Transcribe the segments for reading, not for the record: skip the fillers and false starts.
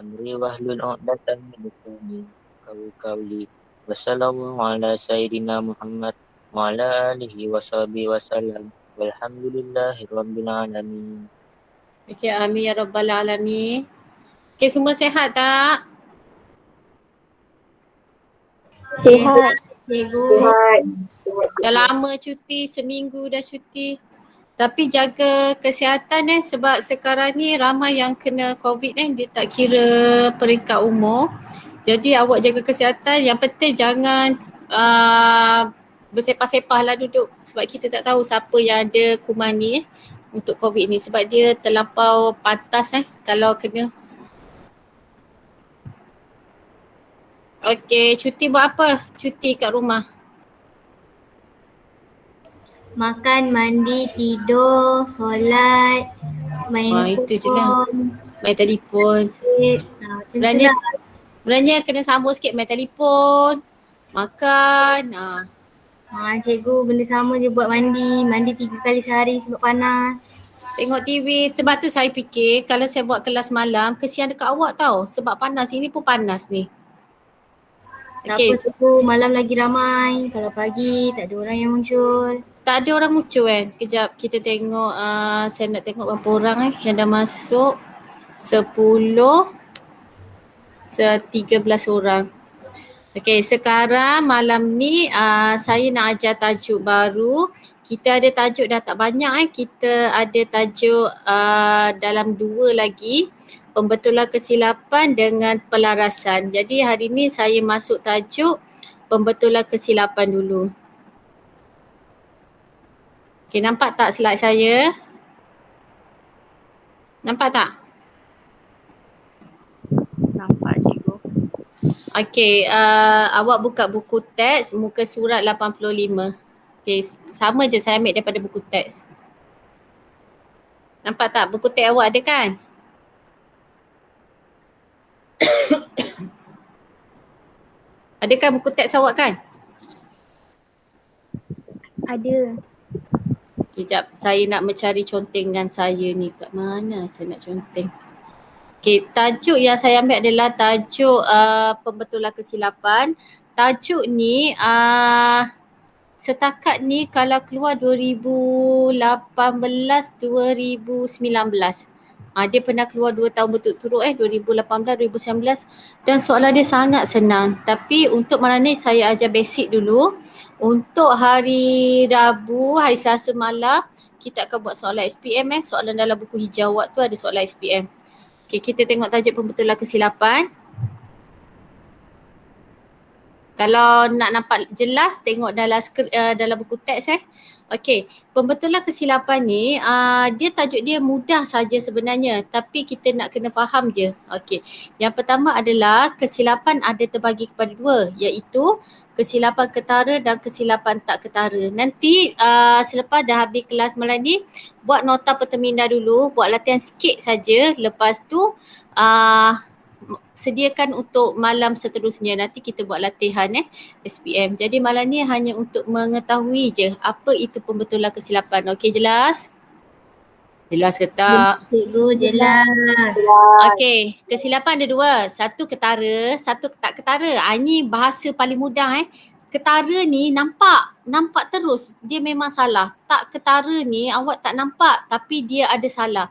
أمري واحلل عقدة من لساني يفقهوا قولي وصلى الله على سيدنا محمد وعلى آله وصحبه وسلم والحمد لله رب العالمين. Okey, amin ya rabbal alamin. Okey, semua sihat tak? Sihat. Cikgu. Dah lama cuti, seminggu dah cuti. Tapi jaga kesihatan sebab sekarang ni ramai yang kena COVID dia tak kira peringkat umur. Jadi awak jaga kesihatan, yang penting jangan bersepah-sepah lah duduk sebab kita tak tahu siapa yang ada kuman ni untuk COVID ni sebab dia terlampau pantas kalau kena. Okey, cuti buat apa? Cuti kat rumah. Makan, mandi, tidur, solat, main Itu je lah. telefon. Main telefon. Macam tu lah. Sebenarnya kena sambung sikit main telefon, makan. Cikgu benda sama je buat mandi. Mandi 3 kali sehari sebab panas. Tengok TV. Sebab tu saya fikir kalau saya buat kelas malam, kesian dekat awak tau. Sebab panas. Ini pun panas ni. Tak apa cikgu, malam lagi ramai. Kalau pagi tak ada orang yang muncul. Tak ada orang muncul Kejap kita tengok. Saya nak tengok berapa orang yang dah masuk. 10, 13 orang. Okey, sekarang malam ni saya nak ajar tajuk baru. Kita ada tajuk dah tak banyak Kita ada tajuk dalam 2 lagi. Pembetulan kesilapan dengan pelarasan. Jadi hari ni saya masuk tajuk pembetulan kesilapan dulu. Okey, nampak tak slide saya? Nampak tak? Nampak cikgu. Okey, awak buka buku teks muka surat 85. Okey, sama je saya ambil daripada buku teks. Nampak tak buku teks awak ada kan? Adakah buku teks awak kan? Ada. Kejap, saya nak mencari contengan saya ni. Kat mana saya nak conteng? Okey, tajuk yang saya ambil adalah tajuk pembetulan kesilapan. Tajuk ni setakat ni kalau keluar 2018-2019. Dia pernah keluar 2 tahun berturut-turut 2018-2019 dan soalan dia sangat senang. Tapi untuk malam ni saya ajar basic dulu. Untuk hari Rabu, hari Selasa malam kita akan buat soalan SPM soalan dalam buku hijau awak tu ada soalan SPM. Okey, kita tengok tajuk pembetulan kesilapan. Kalau nak nampak jelas tengok dalam buku teks Okey, pembetulan kesilapan ni dia tajuk dia mudah saja sebenarnya tapi kita nak kena faham je. Okey. Yang pertama adalah kesilapan ada terbagi kepada 2 iaitu kesilapan ketara dan kesilapan tak ketara. Nanti selepas dah habis kelas malam ni buat nota pertemindah dulu, buat latihan sikit saja. Lepas tu sediakan untuk malam seterusnya. Nanti kita buat latihan SPM. Jadi malam ni hanya untuk mengetahui je apa itu pembetulan kesilapan. Okey, jelas? Jelas ke tak? Cikgu, jelas. Okey, kesilapan ada 2. Satu ketara, satu tak ketara. Ini bahasa paling mudah Ketara ni nampak terus dia memang salah. Tak ketara ni awak tak nampak tapi dia ada salah.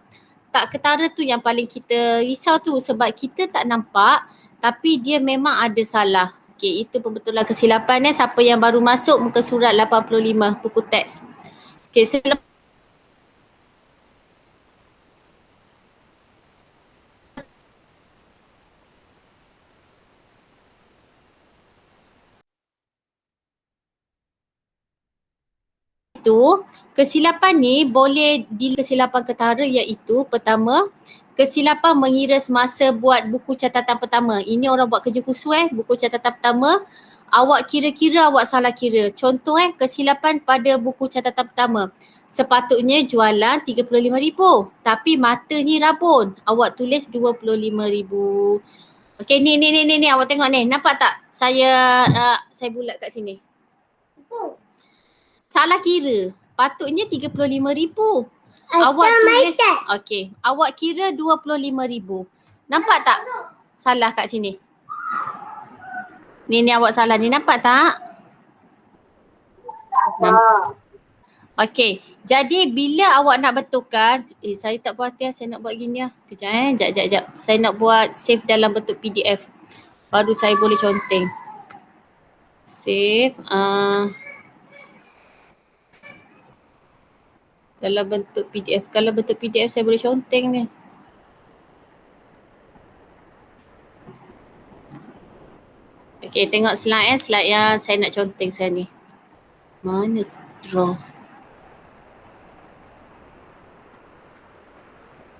Tak ketara tu yang paling kita risau tu sebab kita tak nampak tapi dia memang ada salah. Okey, itu pembetulan kesilapan Siapa yang baru masuk muka surat 85 buku teks. Okey, selepas itu, kesilapan ni boleh kesilapan ketara iaitu pertama, kesilapan mengira semasa buat buku catatan pertama. Ini orang buat kerja khusus buku catatan pertama. Awak kira-kira awak salah kira. Contoh kesilapan pada buku catatan pertama. Sepatutnya jualan RM35,000 tapi mata ni rabun. Awak tulis RM25,000. Okey, ni awak tengok ni. Nampak tak? Saya bulat kat sini. Salah kira. Patutnya RM35,000. Awak tulis, okey. Awak kira RM25,000. Nampak tak? salah kat sini? Ni awak salah ni, nampak tak? Nampak. Okey, jadi bila awak nak betulkan, saya tak puas hati, saya nak buat gini lah. Kejap jap. Saya nak buat save dalam bentuk PDF. Baru saya boleh conteng. Save. Dalam bentuk PDF. Kalau bentuk PDF saya boleh conteng ni. Okey, tengok slide slide yang saya nak conteng saya ni. Mana draw?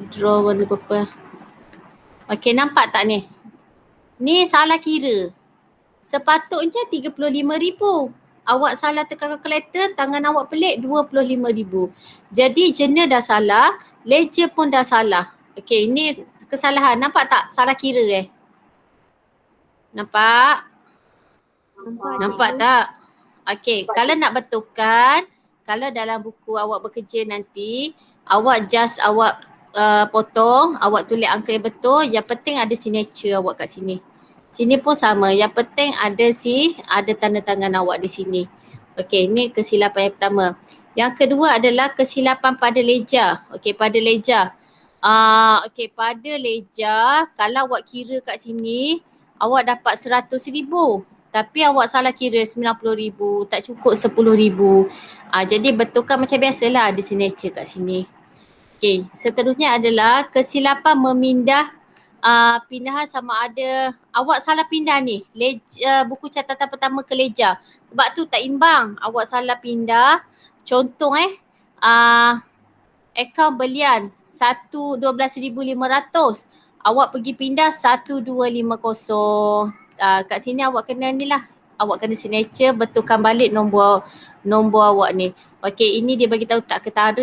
Draw warna purple. Okey, nampak tak ni? Ni salah kira. Sepatutnya 35,000. Awak salah tekan kalkulator, tangan awak pelik 25,000. Jadi jenis dah salah, ledger pun dah salah. Okey, ini kesalahan. Nampak tak? Salah kira Nampak? Nampak tak? Okey, kalau nak betulkan, kalau dalam buku awak bekerja nanti, awak just potong, awak tulis angka yang betul, yang penting ada signature awak kat sini. Sini pun sama, yang penting ada tanda tangan awak di sini. Okey, ini kesilapan yang pertama. Yang kedua adalah kesilapan pada leja. Okey, pada leja. Pada leja, kalau awak kira kat sini, awak dapat 100,000. Tapi awak salah kira 90,000, tak cukup 10,000. Jadi betulkan macam biasalah, ada signature kat sini. Okey, seterusnya adalah kesilapan memindah pindahan sama ada awak salah pindah ni, buku catatan pertama ke leja. Sebab tu tak imbang, awak salah pindah. Contoh akaun belian 12,500. Awak pergi pindah 1250. Kat sini awak kena ni lah. Awak kena signature, betulkan balik nombor awak ni. Okey, ini dia bagi tahu tak ketara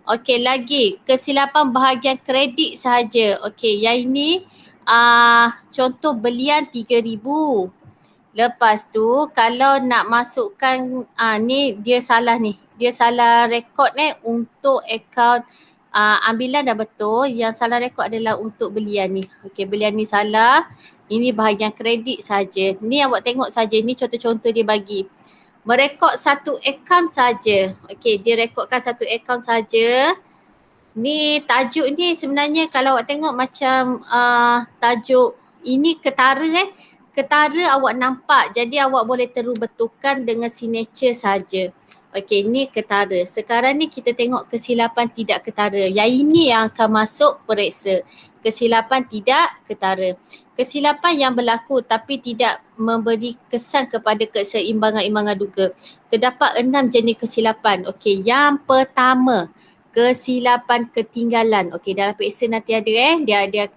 Okey, lagi kesilapan bahagian kredit sahaja. Okey, yang ini contoh belian 3,000. Lepas tu kalau nak masukkan ni dia salah ni. Dia salah rekod untuk akaun ambilan dah betul. Yang salah rekod adalah untuk belian ni. Okey, belian ni salah. Ini bahagian kredit saja. Ni awak tengok saja, ni contoh-contoh dia bagi. Merekod satu akaun saja. Okey, dia rekodkan satu akaun saja. Ni tajuk ni sebenarnya kalau awak tengok macam tajuk ini ketara Ketara awak nampak, jadi awak boleh terus betulkan dengan signature saja. Okey, ni ketara. Sekarang ni kita tengok kesilapan tidak ketara. Yang ini yang akan masuk periksa. Kesilapan tidak ketara. Kesilapan yang berlaku tapi tidak memberi kesan kepada keseimbangan duga. Terdapat 6 jenis kesilapan. Okey, yang pertama, kesilapan ketinggalan. Okey, dalam periksa nanti ada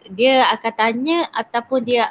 dia akan tanya ataupun dia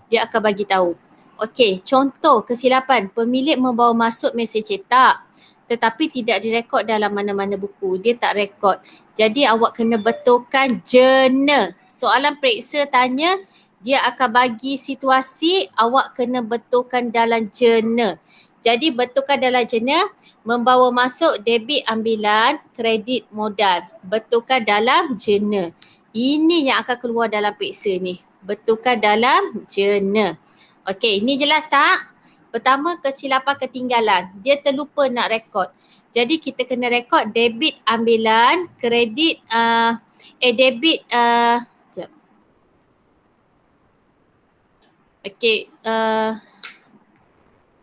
akan bagi tahu. Okey, contoh kesilapan, pemilik membawa masuk mesej cetak tetapi tidak direkod dalam mana-mana buku. Dia tak rekod. Jadi awak kena betulkan jurnal. Soalan periksa tanya, dia akan bagi situasi, awak kena betulkan dalam jurnal. Jadi betulkan dalam jurnal, membawa masuk debit ambilan, kredit modal. Betulkan dalam jurnal. Ini yang akan keluar dalam periksa ni. Betulkan dalam jurnal. Okey, ini jelas tak? Pertama, kesilapan ketinggalan. Dia terlupa nak rekod. Jadi kita kena rekod debit ambilan, kredit, debit, sekejap. Okey,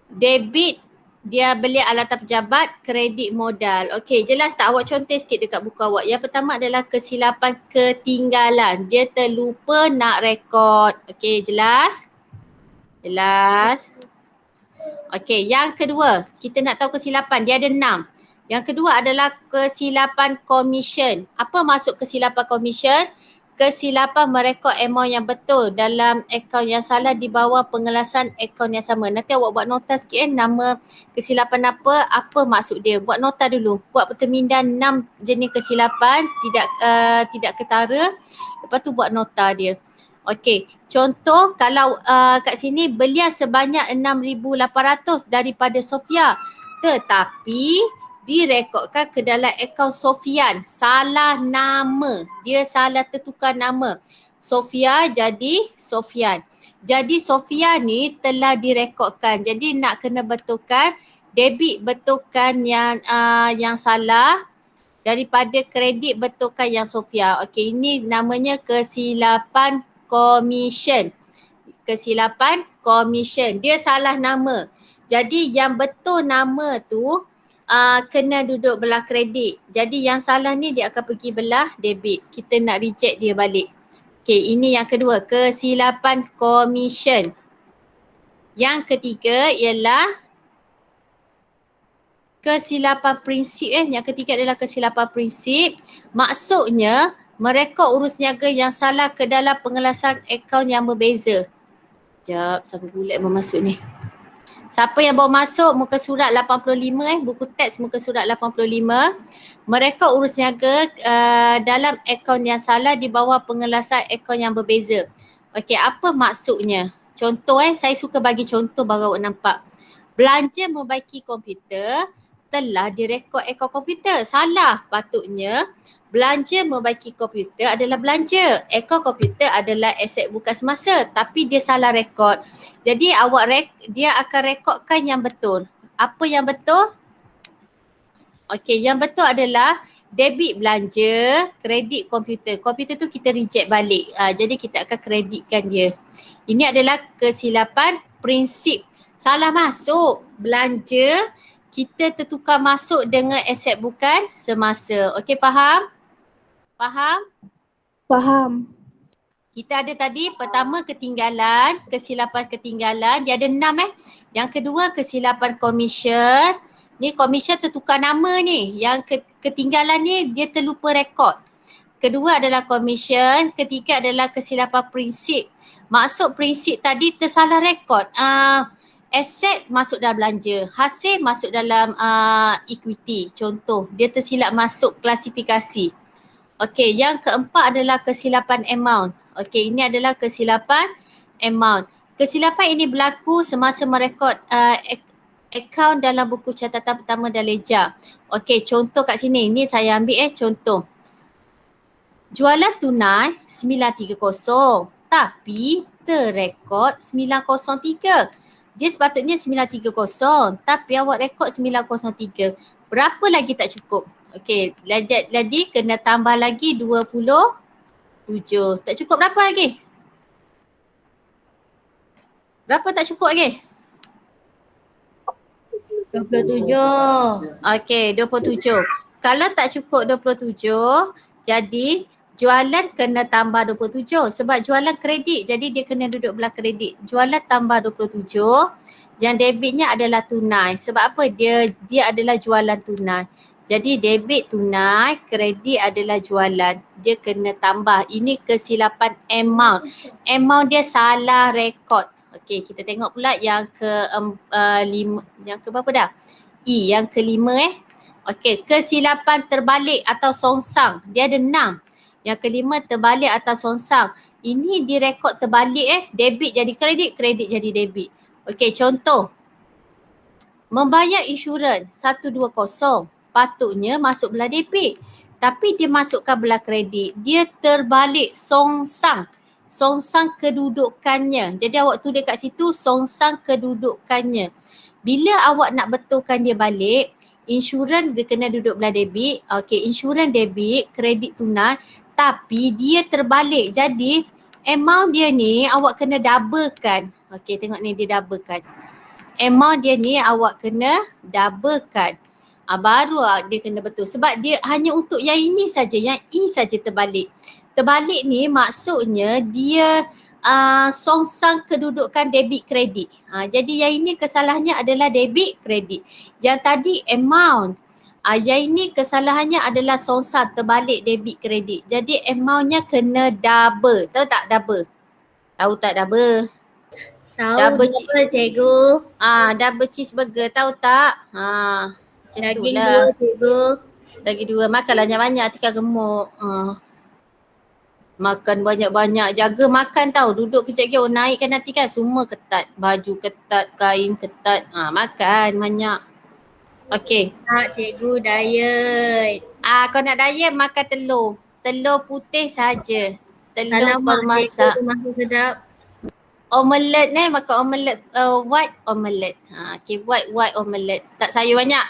debit dia beli alatan pejabat, kredit modal. Okey, jelas tak? Awak contoh sikit dekat buku awak. Yang pertama adalah kesilapan ketinggalan. Dia terlupa nak rekod. Okey, jelas? Jelas? Okey, yang kedua, kita nak tahu kesilapan. Dia ada 6. Yang kedua adalah kesilapan komisen. Apa maksud kesilapan komisen? Kesilapan merekod amount yang betul dalam akaun yang salah di bawah pengelasan akaun yang sama. Nanti awak buat nota sikit nama kesilapan apa maksud dia. Buat nota dulu. Buat pemindahan 6 jenis kesilapan tidak ketara. Lepas tu buat nota dia. Okey, contoh kalau kat sini belian sebanyak 6,800 daripada Sofia, tetapi direkodkan ke dalam akaun Sofian. Salah nama. Dia salah tertukar nama. Sofia jadi Sofian. Jadi Sofia ni telah direkodkan. Jadi nak kena betulkan, debit betulkan yang salah, daripada kredit betulkan yang Sofia. Okey, ini namanya kesilapan komisen. Kesilapan komisen. Dia salah nama. Jadi yang betul nama tu kena duduk belah kredit. Jadi yang salah ni dia akan pergi belah debit. Kita nak reject dia balik. Okey, ini yang kedua, kesilapan komisen. Yang ketiga ialah kesilapan prinsip. Yang ketiga adalah kesilapan prinsip. Maksudnya merekod urus niaga yang salah ke dalam pengelasan akaun yang berbeza. Sekejap, siapa bulat mau masuk ni? Siapa yang bawa masuk muka surat 85 buku teks muka surat 85. Merekod urus niaga dalam akaun yang salah di bawah pengelasan akaun yang berbeza. Okey, apa maksudnya? Contoh saya suka bagi contoh baru awak nampak. Belanja membaiki komputer telah direkod akaun komputer. Salah. Patutnya belanja membaiki komputer adalah belanja. Akaun komputer adalah aset bukan semasa. Tapi dia salah rekod. Jadi dia akan rekodkan yang betul. Apa yang betul? Okey, yang betul adalah debit belanja, kredit komputer. Komputer tu kita reject balik. Jadi kita akan kreditkan dia. Ini adalah kesilapan prinsip. Salah masuk. Belanja, kita tertukar masuk dengan aset bukan semasa. Okey, faham? Faham? Faham. Kita ada tadi pertama ketinggalan, kesilapan ketinggalan. Dia ada 6 Yang kedua kesilapan komisen. Ni komisen tertukar nama ni. Yang ketinggalan ni dia terlupa rekod. Kedua adalah komisen. Ketiga adalah kesilapan prinsip. Maksud prinsip tadi tersalah rekod. Aset masuk dalam belanja. Hasil masuk dalam equity. Contoh, dia tersilap masuk klasifikasi. Okey, yang keempat adalah kesilapan amount. Okey, ini adalah kesilapan amount. Kesilapan ini berlaku semasa merekod akaun dalam buku catatan pertama dan ledger. Okey, contoh kat sini. Ini saya ambil contoh. Jualan tunai 930 tapi terekod 903. Dia sepatutnya 930 tapi awak rekod 903. Berapa lagi tak cukup? Okey, jadi kena tambah lagi 27. Tak cukup berapa lagi? Berapa tak cukup lagi? 27. Okey, 27. Kalau tak cukup 27, jadi jualan kena tambah 27 sebab jualan kredit. Jadi dia kena duduk belah kredit. Jualan tambah 27, yang debitnya adalah tunai. Sebab apa? Dia adalah jualan tunai. Jadi debit tunai, kredit adalah jualan. Dia kena tambah. Ini kesilapan amount. Amount dia salah rekod. Okey, kita tengok pula yang yang ke berapa dah? Yang kelima Okey, kesilapan terbalik atau songsang. Dia ada 6. Yang kelima terbalik atau songsang. Ini direkod terbalik debit jadi kredit, kredit jadi debit. Okey, contoh. Membayar insurans 120. Patutnya masuk belah debit. Tapi dia masukkan belah kredit. Dia terbalik songsang. Songsang kedudukannya. Jadi awak tulis kat situ songsang kedudukannya. Bila awak nak betulkan dia balik, insurans dia kena duduk belah debit. Okey, insurans debit, kredit tunai. Tapi dia terbalik. Jadi amount dia ni awak kena doublekan. Okey, tengok ni dia doublekan. Amount dia ni awak kena doublekan. Baru dia kena betul. Sebab dia hanya untuk yang ini saja, yang E saja terbalik. Terbalik ni maksudnya dia songsang kedudukan debit kredit. Jadi yang ini kesalahannya adalah debit kredit. Yang tadi amount. Yang ini kesalahannya adalah songsang terbalik debit kredit. Jadi amountnya kena double. Tahu tak double? Tahu tak double? Tahu Double double cikgu. Double cheeseburger tahu tak? Macam Daging itulah. 2 cikgu. Daging 2, makanlah banyak-banyak nanti kan gemuk. Makan banyak-banyak, jaga makan tau. Duduk kejap lagi orang naik kan nanti kan semua ketat. Baju ketat, kain ketat. Makan banyak. Okey. Tak cikgu diet. Kau nak diet makan telur. Telur putih saja. telur Alamak, separuh cikgu masak. tu masak sedap. Omelet makan omelet, white omelet. Okay, white omelet. Tak sayur banyak.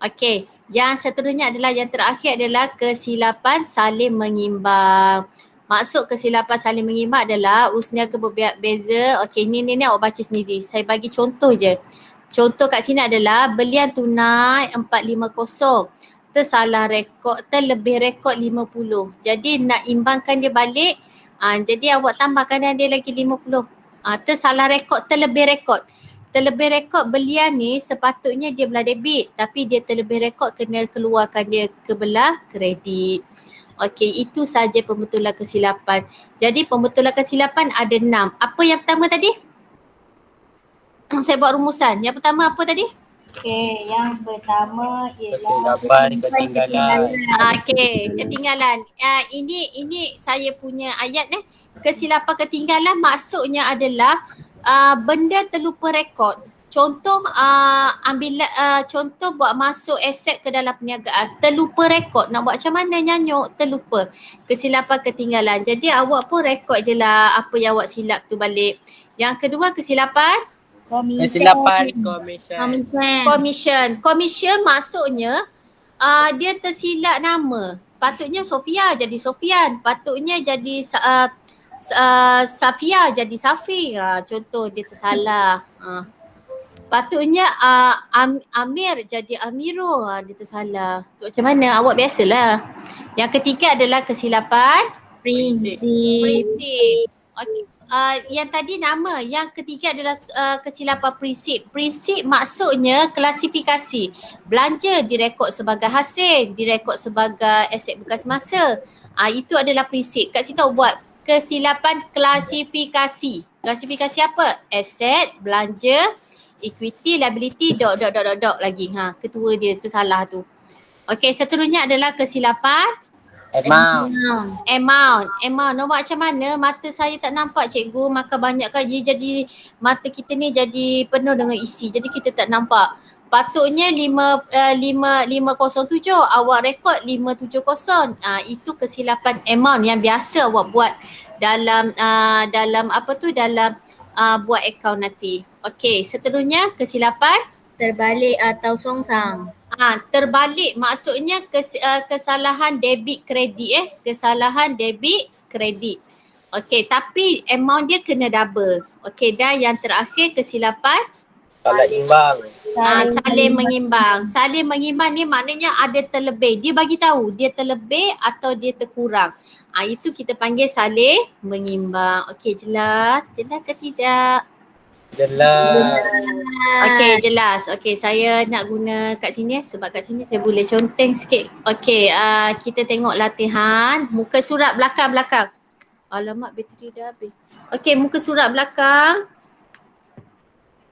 Okay, yang seterusnya adalah yang terakhir adalah kesilapan saling mengimbang. Maksud kesilapan saling mengimbang adalah urus niaga berbeza. Okay, ni awak baca sendiri. Saya bagi contoh je. Contoh kat sini adalah belian tunai 450. Tersalah rekod, terlebih rekod 50. Jadi nak imbangkan dia balik, jadi awak tambahkan dia lagi 50. Tersalah rekod, terlebih rekod. Terlebih rekod belian ni sepatutnya dia belah debit, tapi dia terlebih rekod kena keluarkan dia ke belah kredit. Okey, itu saja pembetulan kesilapan. Jadi pembetulan kesilapan ada 6. Apa yang pertama tadi? Saya buat rumusan. Yang pertama apa tadi? Okey, yang pertama ialah Kesilapan ketinggalan. Okey, ketinggalan. Ini saya punya ayat Kesilapan ketinggalan maksudnya adalah benda terlupa rekod. Contoh contoh buat masuk aset ke dalam perniagaan, terlupa rekod. Nak buat macam mana nyanyuk? Terlupa. Kesilapan ketinggalan. Jadi awak pun rekod je lah apa yang awak silap tu balik. Yang kedua kesilapan Kesilapan commission. Commission maksudnya dia tersilap nama. Patutnya Sofia jadi Sofian. Patutnya jadi Safia jadi Safi. Contoh dia tersalah. Patutnya Amir jadi Amirul. Dia tersalah. Macam mana? Awak biasalah. Yang ketiga adalah kesilapan prinsip. Okay. Yang tadi nama, yang ketiga adalah kesilapan prinsip. Prinsip maksudnya klasifikasi. Belanja direkod sebagai hasil, direkod sebagai aset bekas masa. Itu adalah prinsip. Kat situ buat kesilapan klasifikasi. Klasifikasi apa? Aset, belanja, equity, liability, dot lagi. Ketua dia tersalah tu. Okey, seterusnya adalah kesilapan Amount. Nak buat macam mana? Mata saya tak nampak cikgu. Makan banyak kan jadi mata kita ni jadi penuh dengan isi. Jadi kita tak nampak. Patutnya 507. Awak rekod 570. Itu kesilapan amount yang biasa awak buat dalam buat akaun nanti. Okey, seterusnya kesilapan terbalik atau songsang. Terbalik maksudnya kesalahan debit kredit kesalahan debit kredit. Okey, tapi amount dia kena double. Okey, dan yang terakhir kesilapan saling mengimbang. Saling mengimbang ni maknanya ada terlebih. Dia bagi tahu dia terlebih atau dia terkurang. Itu kita panggil saling mengimbang. Okey, jelas? Jelas ke tidak? Jelas. Okey, jelas. Okey, saya nak guna kat sini sebab kat sini saya boleh conteng sikit. Okey, kita tengok latihan. Muka surat belakang. Alamak, bateri dah habis. Okey, muka surat belakang.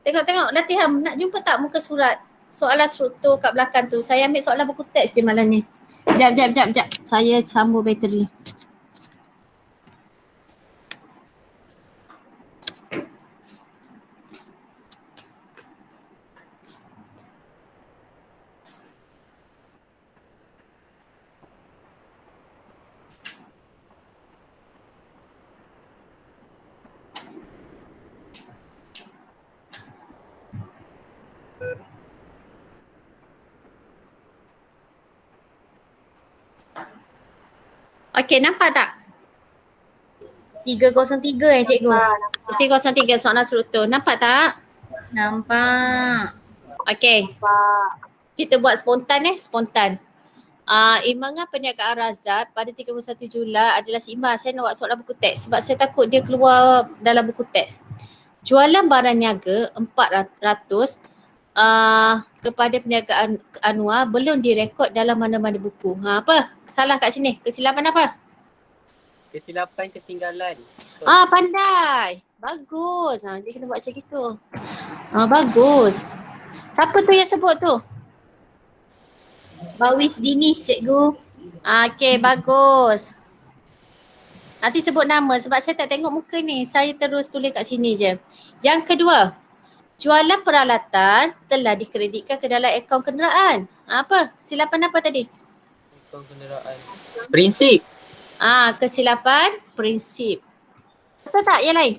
Tengok latihan. Nak jumpa tak muka surat? Soalan struktur kat belakang tu. Saya ambil soalan buku teks je malam ni. Jap. Saya sambung bateri. Okey, nampak tak? 303 cikgu. 303 soalan struktur. Nampak tak? Nampak. Okey. Kita buat spontan. Imbangan perniagaan Razak pada 31 Julai adalah seimbang. Saya nak buat soalan buku teks sebab saya takut dia keluar dalam buku teks. Jualan barang niaga 400 kepada perniagaan anual belum direkod dalam mana-mana buku. Apa? Salah kat sini. Kesilapan apa? Kesilapan ketinggalan. Pandai. Bagus. Dia kena buat macam gitu. Bagus. Siapa tu yang sebut tu? Bawis Dinis cikgu. Okey, bagus. Nanti sebut nama sebab saya tak tengok muka ni. Saya terus tulis kat sini je. Yang kedua, jualan peralatan telah dikreditkan ke dalam akaun kenderaan. Apa? Silapan apa tadi? Akaun kenderaan. Prinsip. Kesilapan prinsip. Betul tak yang lain?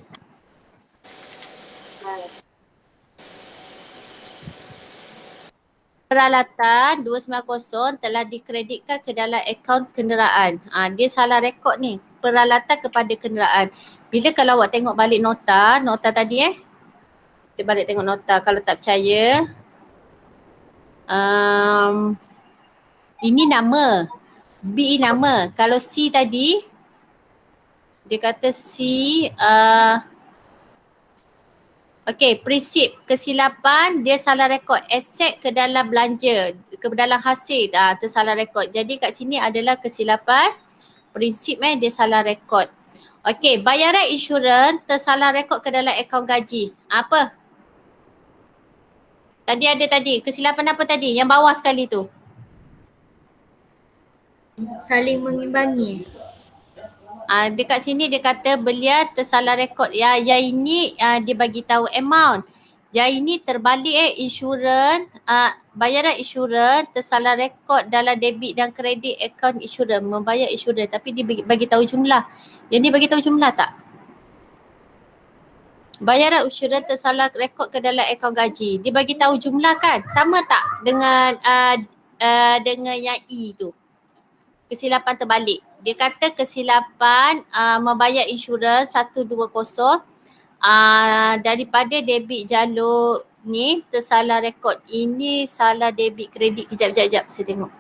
Peralatan 290 telah dikreditkan ke dalam akaun kenderaan. Dia salah rekod ni. Peralatan kepada kenderaan. Bila kalau awak tengok balik nota tadi kita balik tengok nota kalau tak percaya. Ini nama. B nama. Kalau C tadi, dia kata C, okey, prinsip kesilapan dia salah rekod aset ke dalam belanja, ke dalam hasil, tersalah rekod. Jadi kat sini adalah kesilapan prinsip dia salah rekod. Okey, bayaran insurans tersalah rekod ke dalam akaun gaji. Apa? Tadi kesilapan apa tadi? Yang bawah sekali tu. Saling mengimbangi. Dekat sini dia kata beliau tersalah rekod. Yang ini dia bagi tahu amount. Yang ini terbalik insurans, bayaran insurans tersalah rekod dalam debit dan kredit akaun insurans, membayar insurans tapi dia bagi tahu jumlah. Yang ni bagi tahu jumlah tak? Bayaran insurans tersalah rekod ke dalam akaun gaji. Dia bagi tahu jumlah kan? Sama tak dengan yang E tu? Kesilapan terbalik. Dia kata kesilapan membayar insurans 120 daripada debit jalur ni tersalah rekod. Ini salah debit kredit. Kejap saya tengok.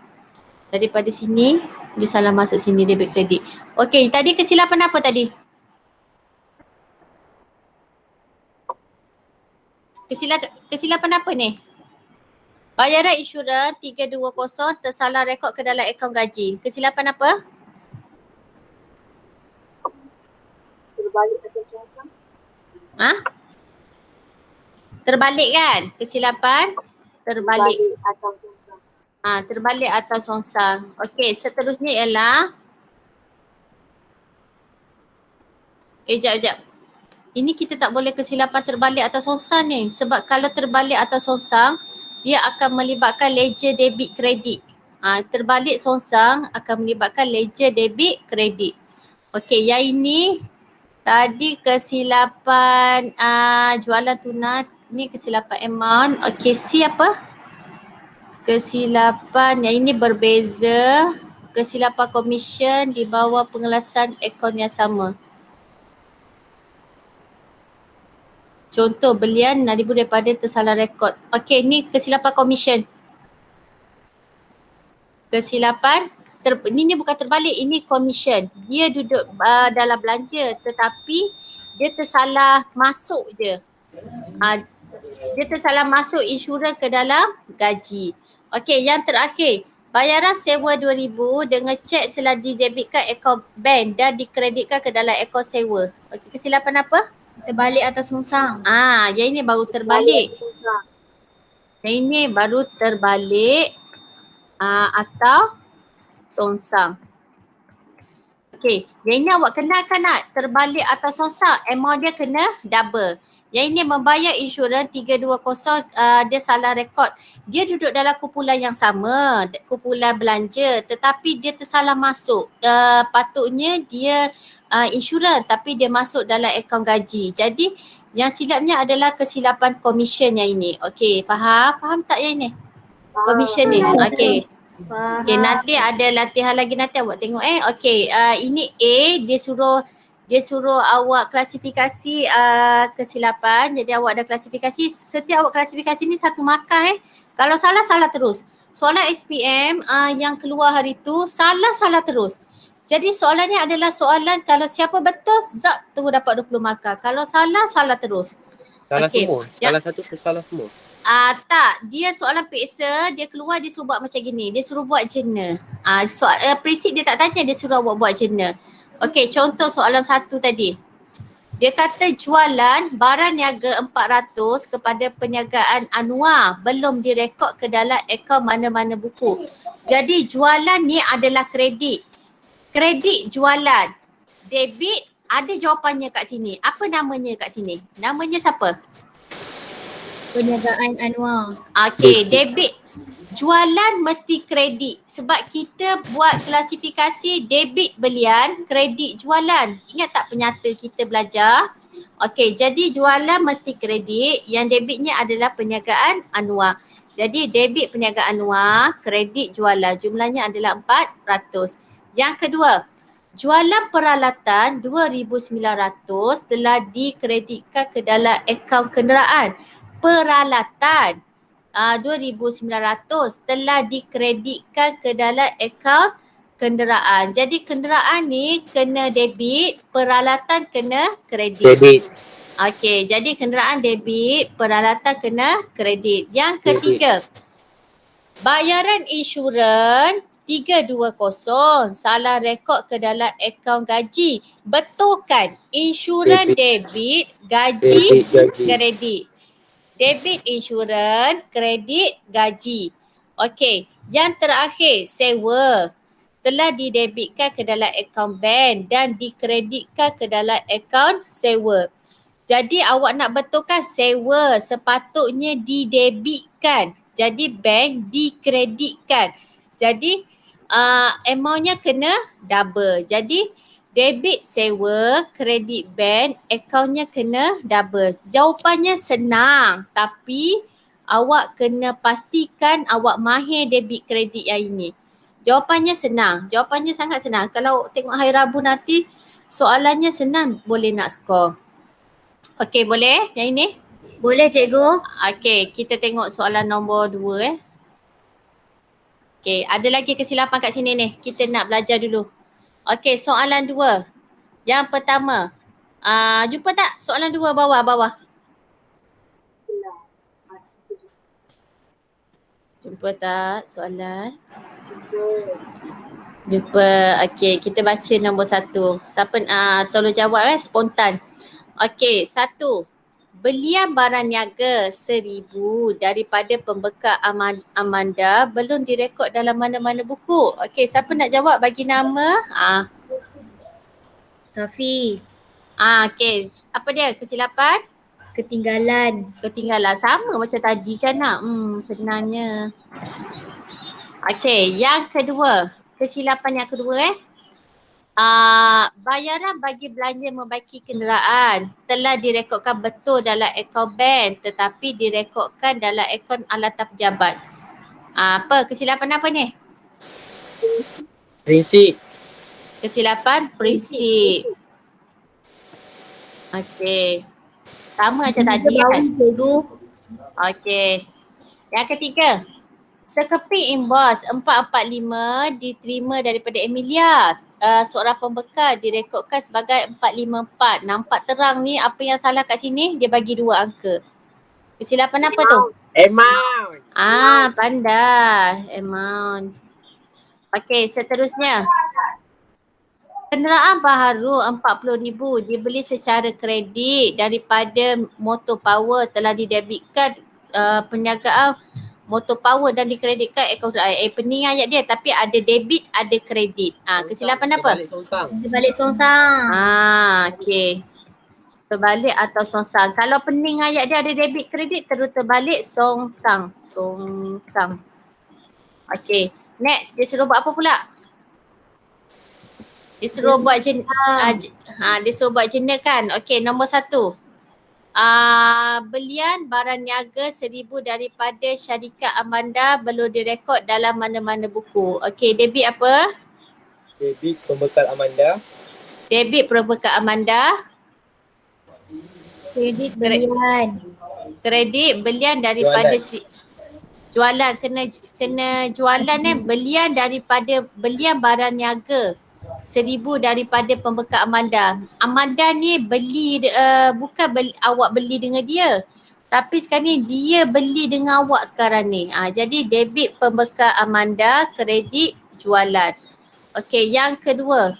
Daripada sini dia salah masuk sini debit kredit. Okey, tadi kesilapan apa tadi? Kesilapan apa ni? Bayaran insurans 320 tersalah rekod ke dalam akaun gaji. Kesilapan apa? Terbalik atau songkang. Terbalik kan? Kesilapan terbalik. Atau songkang. Terbalik atau songsang. Okey, seterusnya ialah Jap. Ini kita tak boleh kesilapan terbalik atau songsang ni. Sebab kalau terbalik atau songsang, dia akan melibatkan ledger debit kredit. Terbalik songsang akan melibatkan ledger debit kredit. Okey, yang ini tadi kesilapan jualan tunai, ni kesilapan amount. Okey, C apa? Kesilapan yang ini berbeza. Kesilapan komisen di bawah pengelasan akaun yang sama. Contoh belian ribu daripada tersalah rekod. Okey, ni kesilapan komisen. Kesilapan, ini bukan terbalik, ini komisen. Dia duduk dalam belanja tetapi dia tersalah masuk je. Dia tersalah masuk insurans ke dalam gaji. Okey, yang terakhir. Bayaran sewa 2,000 dengan cek setelah didebitkan akaun bank dan dikreditkan ke dalam akaun sewa. Okey, kesilapan apa? Terbalik atau songsang. Yang ini baru terbalik. Yang ini baru terbalik atau songsang. Okey, yang ini awak kenalkan nak? Terbalik atau songsang, amount dia kena double. Yang ini membayar insurans 320, dia salah rekod. Dia duduk dalam kumpulan yang sama, kumpulan belanja tetapi dia tersalah masuk. Patutnya dia insurans tapi dia masuk dalam akaun gaji. Jadi yang silapnya adalah kesilapan komisen yang ini. Okey, faham tak yang ini? Komisen ni. Okey. Okey, nanti ada latihan lagi nanti awak tengok Okey, ini A, dia suruh awak klasifikasi kesilapan. Jadi awak ada klasifikasi, setiap awak klasifikasi ni satu markah Kalau salah terus. Soalan SPM yang keluar hari tu salah terus. Jadi soalannya adalah soalan kalau siapa betul, zap terus dapat 20 markah. Kalau salah terus. Salah Okey. semua. Salah satu tu salah semua. Tak, dia soalan peksa, dia keluar dia suruh buat macam gini. Dia suruh buat jurnal. Prinsip dia tak tanya, dia suruh awak buat jurnal. Okey, contoh soalan 1 tadi. Dia kata jualan barang niaga 400 kepada perniagaan Anwar belum direkod ke dalam akaun mana-mana buku. Jadi jualan ni adalah kredit. Kredit jualan. Debit ada jawapannya kat sini. Apa namanya kat sini? Namanya siapa? Perniagaan Anwar. Okey, debit. Jualan mesti kredit sebab kita buat klasifikasi debit belian, kredit jualan. Ingat tak penyata kita belajar? Okey, jadi jualan mesti kredit, yang debitnya adalah perniagaan Anwar. Jadi debit perniagaan Anwar, kredit jualan. Jumlahnya adalah 400. Yang kedua, jualan peralatan 2,900 telah dikreditkan ke dalam akaun kenderaan. Peralatan 2,900 telah dikreditkan ke dalam akaun kenderaan. Jadi kenderaan ni kena debit, peralatan kena kredit. Kredit. Okey, jadi kenderaan debit, peralatan kena kredit. Yang ketiga, bayaran insurans 320 salah rekod ke dalam akaun gaji. Betulkan, insurans debit, gaji kredit. Debit insurans, kredit gaji. Okey, yang terakhir sewa telah didebitkan ke dalam akaun bank dan dikreditkan ke dalam akaun sewa. Jadi awak nak betulkan sewa sepatutnya didebitkan. Jadi bank dikreditkan. Jadi amountnya kena double. Jadi debit sewa, kredit bank, akaunnya kena double. Jawapannya senang tapi awak kena pastikan awak mahir debit kredit yang ini. Jawapannya senang, jawapannya sangat senang. Kalau tengok hari Rabu nanti soalannya senang, boleh nak skor. Okey, boleh yang ini? Boleh cikgu. Okey, kita tengok soalan nombor 2 Okey, ada lagi kesilapan kat sini ni. Kita nak belajar dulu. Okey, soalan 2. Yang pertama. Jumpa tak soalan 2 bawah? Jumpa tak soalan? Jumpa. Okey, kita baca nombor 1. Siapa tolong jawab spontan. Okey, 1. Belian barang niaga 1,000 daripada pembekal Amanda belum direkod dalam mana-mana buku. Okey, siapa nak jawab bagi nama? Tafi. Okey. Apa dia kesilapan? Ketinggalan. Sama macam tadi kan nak? Senangnya. Okey, yang kedua. Kesilapan yang kedua bayaran bagi belanja membaiki kenderaan telah direkodkan betul dalam akaun bank tetapi direkodkan dalam akaun alatan pejabat. Apa? Kesilapan apa ni? Prinsip. Kesilapan prinsip. Okey. Sama macam tadi kan? Okey. Yang ketiga. Sekeping invoice 445 diterima daripada Emilia. Seorang pembekal direkodkan sebagai 454. Nampak terang ni apa yang salah kat sini? Dia bagi 2 angka. Kesilapan apa tu? Amount. Pandai. Amount. Okey, seterusnya. Kenderaan baharu 40,000 dibeli secara kredit daripada Motor Power telah didebitkan perniagaan Motor Power dan dikreditkan akaun pening ayat dia tapi ada debit, ada kredit. Kesilapan apa? Terbalik songsang. Okey. Terbalik atau songsang. Kalau pening ayat dia ada debit kredit terus terbalik songsang. Okey. Next, dia suruh buat apa pula? Dia suruh buat dia suruh buat jena kan? Okey, nombor 1. Belian barang niaga 1,000 daripada syarikat Amanda belum direkod dalam mana-mana buku. Okey, debit apa? Debit pembekal Amanda. Debit pembekal Amanda. Kredit belian. Kredit belian daripada jualan. Kena jualan belian daripada belian barang niaga 1,000 daripada pembekal Amanda. Amanda ni beli bukan awak beli dengan dia. Tapi sekarang ni dia beli dengan awak sekarang ni. Jadi debit pembekal Amanda, kredit jualan. Okey, yang kedua.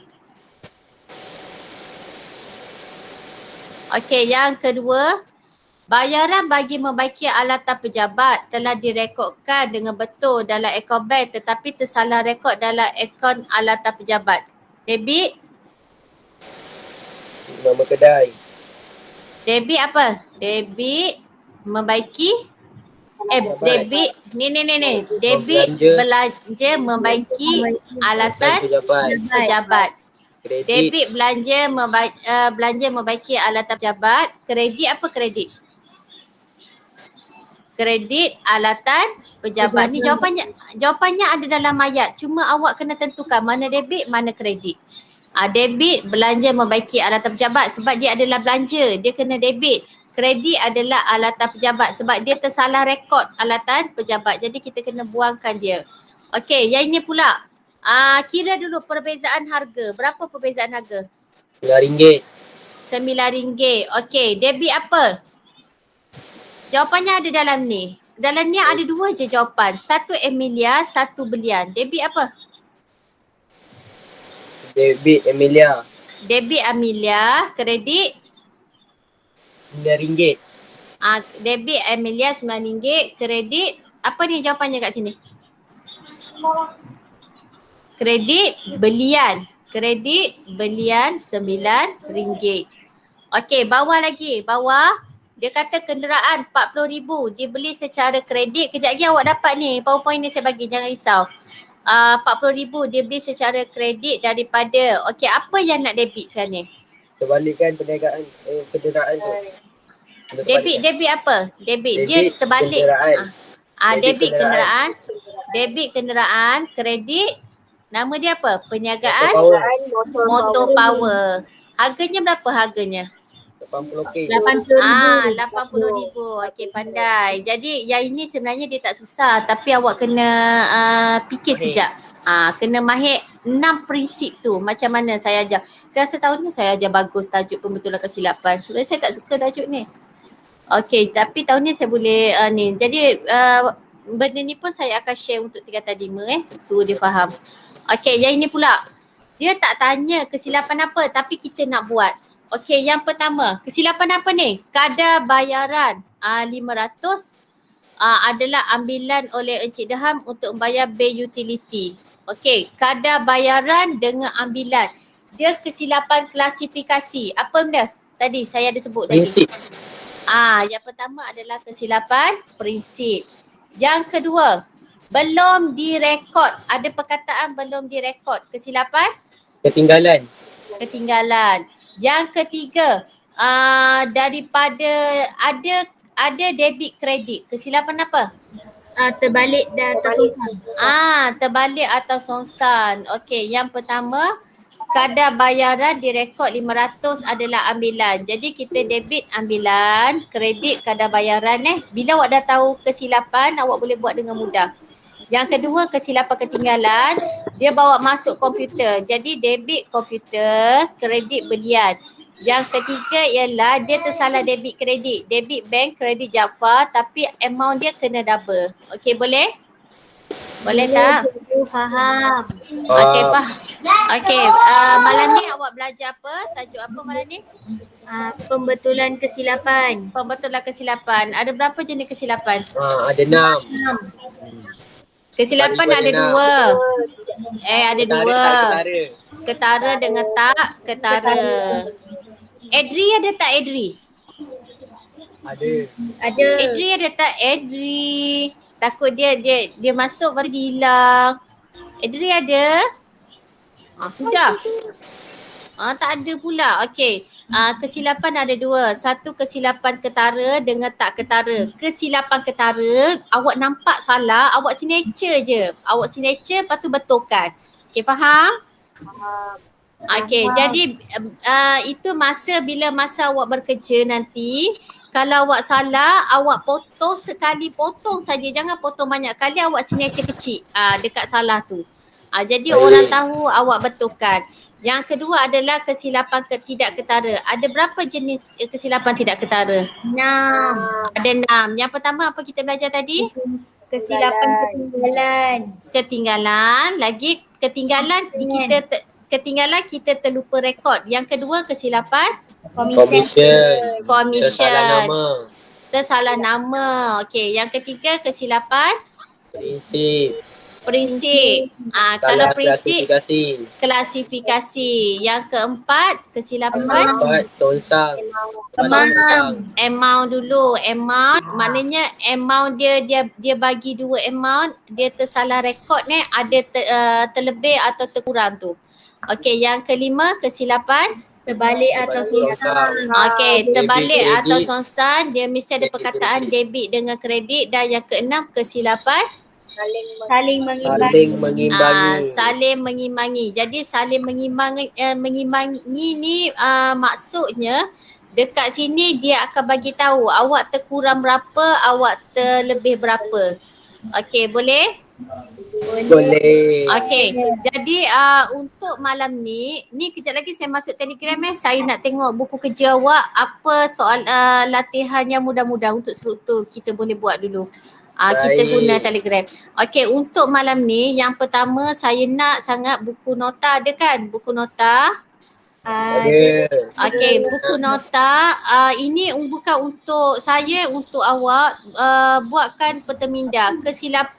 Bayaran bagi membaiki alatan pejabat telah direkodkan dengan betul dalam akaun bank tetapi tersalah rekod dalam akaun alatan pejabat. Debit? Nama kedai. Debit apa? Debit membaiki Pejabat. debit ni. Debit belanja membaiki alatan pejabat. Kredit. Debit belanja membaiki alatan pejabat. Kredit apa kredit? Kredit alatan pejabat. Ni jawapannya ada dalam ayat. Cuma awak kena tentukan mana debit, mana kredit. Debit belanja membaiki alatan pejabat sebab dia adalah belanja. Dia kena debit. Kredit adalah alatan pejabat sebab dia tersalah rekod alatan pejabat. Jadi kita kena buangkan dia. Okey, yang ini pula. Kira dulu perbezaan harga. Berapa perbezaan harga? RM9. RM9. Okey, debit apa? Jawapannya ada dalam ni. Dalam ni ada dua je jawapan. Satu Emilia, satu Belian. Debit apa? Debit Emilia. Debit Amelia, kredit RM9. debit Amelia RM9, kredit apa ni jawapannya kat sini? Kredit Belian. Kredit Belian RM9. Okey, bawah lagi. Bawah dia kata kenderaan 40,000 dibeli secara kredit. Kejap lagi awak dapat ni. PowerPoint ni saya bagi, jangan risau. 40,000 dia beli secara kredit daripada. Okey, apa yang nak debit sekarang ni? Terbalikkan perniagaan kenderaan tu. Debit apa? Debit. Dia terbalik. Debit kenderaan. Debit kenderaan, kredit. Nama dia apa? Perniagaan motor power. Harganya berapa harganya? 80K. 80,000. Okey, pandai. Jadi yang ini sebenarnya dia tak susah tapi awak kena fikir sekejap. Kena mahir 6 prinsip tu. Macam mana saya ajar. Saya rasa tahun ni saya ajar bagus tajuk pembetulan kesilapan. Sebenarnya saya tak suka tajuk ni. Okey, tapi tahun ni saya boleh ni. Jadi benda ni pun saya akan share untuk tingkatan 5 suruh dia faham. Okey, yang ini pula. Dia tak tanya kesilapan apa tapi kita nak buat. Okey, yang pertama, kesilapan apa ni? Kadar bayaran 500 adalah ambilan oleh Encik Daham untuk membayar bil utility. Okey, kadar bayaran dengan ambilan. Dia kesilapan klasifikasi. Apa benda? Tadi saya ada sebut tadi. Yang pertama adalah kesilapan prinsip. Yang kedua, belum direkod. Ada perkataan belum direkod. Kesilapan? Ketinggalan. Yang ketiga, daripada ada debit kredit. Kesilapan apa? Terbalik dan atas songsan. Terbalik atau songsan. Okey, yang pertama, kadar bayaran direkod 500 adalah ambilan. Jadi kita debit ambilan, kredit kadar bayaran Bila awak dah tahu kesilapan, awak boleh buat dengan mudah. Yang kedua, kesilapan ketinggalan, dia bawa masuk komputer. Jadi debit komputer, kredit belian. Yang ketiga ialah dia tersalah debit kredit. Debit bank, kredit Jaafar tapi amount dia kena double. Okey, boleh? Boleh tak? Faham. Okey, faham. Okey, malam ni awak belajar apa? Tajuk apa malam ni? Pembetulan kesilapan. Pembetulan kesilapan. Ada berapa jenis kesilapan? Ada 6. Kesilapan ada 2. Ada 2. Ketara dengan tak ketara. Edri ada tak Edri? Ada. Edri ada tak Edri? Takut dia masuk baru dia hilang. Edri ada? Sudah. Tak ada pula. Okey. Kesilapan ada 2. Satu kesilapan ketara dengan tak ketara. Kesilapan ketara, awak nampak salah, awak signature je. Awak signature, lepas tu betulkan. Okey, faham? Okey, jadi itu bila masa awak bekerja nanti, kalau awak salah, awak potong sekali, potong saja. Jangan potong banyak kali, awak signature kecil dekat salah tu. Jadi orang tahu awak betulkan. Yang kedua adalah kesilapan tidak ketara. Ada berapa jenis kesilapan tidak ketara? 6. Ada 6. Yang pertama apa kita belajar tadi? Ketinggalan. Ketinggalan. Lagi ketinggalan kita terlupa rekod. Yang kedua kesilapan Commission. Tersalah nama. Okey, yang ketiga kesilapan Prinsip. Kalau Salah prinsip klasifikasi. Yang keempat, kesilapan Keempat, sonsang. amount dulu. Amount maknanya amount dia bagi dua amount, dia tersalah rekod ni, ada terlebih atau terkurang tu. Okey, yang kelima kesilapan Terbalik atau sonsang. okey, terbalik Debit, atau kredit. sonsang, dia mesti ada Debit, perkataan kredit. debit dengan kredit. Dan yang keenam kesilapan Saling mengimbangi. saling mengimbangi. Jadi saling mengimbangi ni maksudnya dekat sini dia akan bagi tahu awak terkurang berapa, awak terlebih berapa. Okey, boleh? Boleh. Okey. Jadi untuk malam ni kejap lagi saya masuk Telegram saya nak tengok buku kerja awak, apa soal latihan yang mudah-mudah untuk struktur kita boleh buat dulu. Kita Baik. guna Telegram. Okey, untuk malam ni yang pertama saya nak sangat buku nota, ada kan? Buku nota. Ada. Okey, buku nota ini bukan untuk saya, untuk awak buatkan perteminda.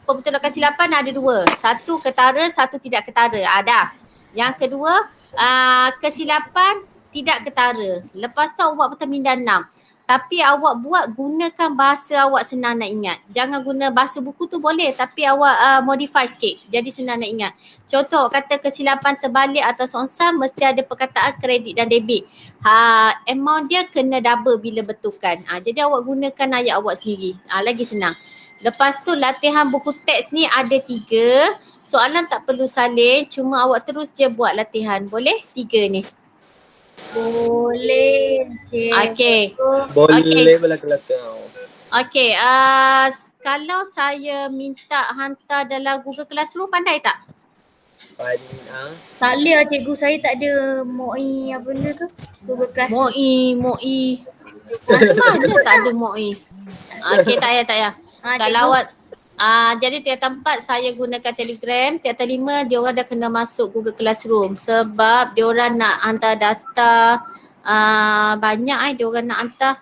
Pembetulan kesilapan ada dua. Satu ketara, satu tidak ketara. Ada. Yang kedua kesilapan tidak ketara. Lepas tu awak perteminda 6. Tapi awak buat gunakan bahasa awak senang nak ingat. Jangan guna bahasa buku tu boleh, tapi awak modify sikit. Jadi senang nak ingat. Contoh kata kesilapan terbalik atau sonsang mesti ada perkataan kredit dan debit. Amount dia kena double bila betulkan. Jadi awak gunakan ayat awak sendiri. Lagi senang. Lepas tu latihan buku teks ni ada 3. Soalan tak perlu salin, cuma awak terus je buat latihan. Boleh? 3 ni. Boleh. Okey. Boleh belakang-belakang. Okey, kalau saya minta hantar dalam Google Classroom, pandai tak? Tak boleh lah cikgu, saya tak ada MOI apa benda tu. Google Classroom. MOI. Macam mana tak ada MOI? Okey, tak payah. Kalau awak jadi tiap tempat saya gunakan Telegram, tiap 5 dia orang dah kena masuk Google Classroom sebab dia orang nak hantar data banyak dia orang nak hantar.